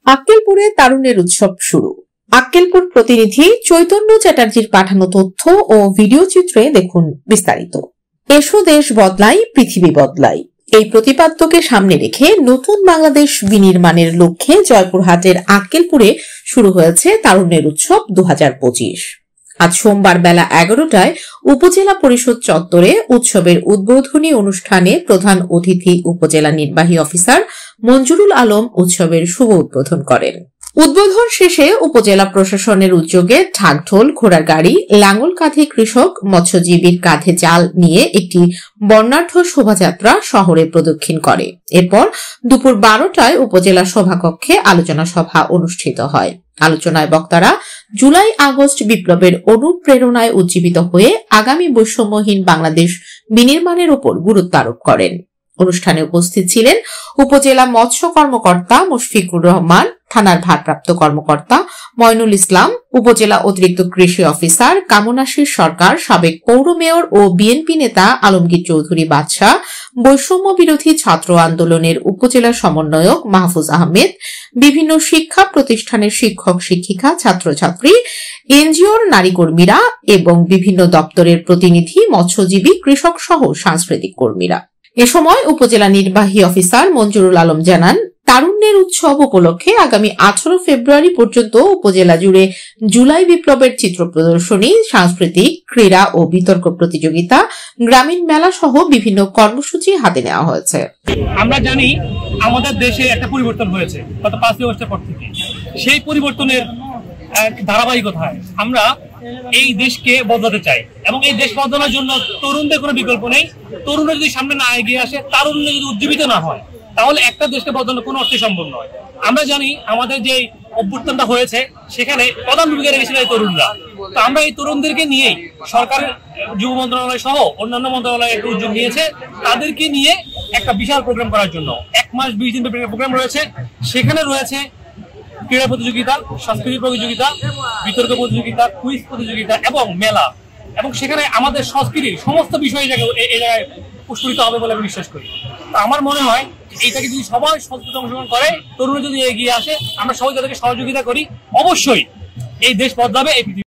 আক্কেলপুরে তারুণ্যের উৎসব শুরু। আক্কেলপুর প্রতিনিধি চৈতন্য চ্যাটার্জির পাঠানো তথ্য ও ভিডিও চিত্রে দেখুন বিস্তারিত। এসো দেশ বদলাই, পৃথিবী বদলাই, এই প্রতিপাদ্যকে সামনে রেখে নতুন বাংলাদেশ বিনির্মাণের লক্ষ্যে জয়পুরহাটের আক্কেলপুরে শুরু হয়েছে তারুণ্যের উৎসব 2025। আজ সোমবার বেলা 11টায় উপজেলা পরিষদ চত্বরে উৎসবের উদ্বোধনী অনুষ্ঠানে প্রধান অতিথি উপজেলা নির্বাহী অফিসার মঞ্জুরুল আলম উৎসবের শুভ উদ্বোধন করেন। উদ্বোধন শেষে উপজেলা প্রশাসনের উদ্যোগে ঢাকঢোল, ঘোড়ার গাড়ি, লাঙল কাঁধে কৃষক, মৎস্যজীবীর কাঁধে জাল নিয়ে একটি বর্ণাঢ্য শোভাযাত্রা শহরে প্রদক্ষিণ করে। এরপর দুপুর 12টায় উপজেলা সভাকক্ষে আলোচনা সভা অনুষ্ঠিত হয়। আলোচনায় বক্তারা জুলাই আগস্ট বিপ্লবের অনুপ্রেরণায় উজ্জীবিত হয়ে আগামী বৈষম্যহীন বাংলাদেশ বিনির্মাণের উপর গুরুত্ব আরোপ করেন। অনুষ্ঠানে উপস্থিত ছিলেন উপজেলা মৎস্য কর্মকর্তা মুশফিকুর রহমান, থানার ভারপ্রাপ্ত কর্মকর্তা ময়নুল ইসলাম, উপজেলা অতিরিক্ত কৃষি অফিসার কামনাশীর সরকার, সাবেক পৌর মেয়র ও বিএনপি নেতা আলমগীর চৌধুরী বাদশাহ, বৈষম্য বিরোধী ছাত্র আন্দোলনের উপজেলা সমন্বয়ক মাহফুজ আহমেদ, বিভিন্ন শিক্ষা প্রতিষ্ঠানের শিক্ষক শিক্ষিকা, ছাত্রছাত্রী, এনজিওর নারী কর্মীরা এবং বিভিন্ন দপ্তরের প্রতিনিধি, মৎস্যজীবী, কৃষক সহ সাংস্কৃতিক কর্মীরা। এ সময় উপজেলা নির্বাহী অফিসার মঞ্জুরুল আলম জানান, তারুণ্যের উৎসব উপলক্ষে আগামী 18 ফেব্রুয়ারি পর্যন্ত উপজেলা জুড়ে জুলাই বিপ্লবের চিত্র প্রদর্শনী, সাংস্কৃতিক, ক্রীড়া ও বিতর্ক প্রতিযোগিতা, গ্রামীণ মেলা সহ বিভিন্ন কর্মসূচি হাতে নেওয়া হয়েছে। আমরা জানি আমাদের দেশে একটা পরিবর্তন হয়েছে গত 5 আগস্টের পর থেকে। সেই পরিবর্তনের ধারাবাহিকতায় আমরা এই দেশকে বদলাতে চাই এবং এই দেশ বদলানোর জন্য তরুণদের কোনো বিকল্প নেই। তরুণরা যদি সামনে না এগিয়ে আসে, তারুণ্য যদি উজ্জীবিত না হয়, তাহলে একটা দেশকে বদলানো কোনো অর্থে সম্ভব নয়। আমরা জানি আমাদের যে অভ্যুত্থানটা হয়েছে সেখানে প্রধান ভূমিকা রেখেছিল এই তরুণরা। তো আমরা এই তরুণদেরকে নিয়েই সরকারের যুব মন্ত্রণালয় সহ অন্যান্য মন্ত্রণালয় একটা উদ্যোগ নিয়েছে, তাদেরকে নিয়ে একটা বিশাল প্রোগ্রাম করার জন্য 1 মাস 20 দিন প্রোগ্রাম রয়েছে। সেখানে রয়েছে ক্রীড়া প্রতিযোগিতা, সাংস্কৃতিক প্রতিযোগিতা, বিতর্ক প্রতিযোগিতা, কুইজ প্রতিযোগিতা এবং মেলা, এবং সেখানে আমাদের সংস্কৃতির সমস্ত বিষয় এই জায়গায় পুষ্পিত হবে বলে আমি বিশ্বাস করি। তো আমার মনে হয় এইটাকে যদি সবাই সংস্কৃতি অংশগ্রহণ করে, তরুণ যদি এগিয়ে আসে, আমরা সবাই তাদেরকে সহযোগিতা করি, অবশ্যই এই দেশ বদলাবে, এই পৃথিবী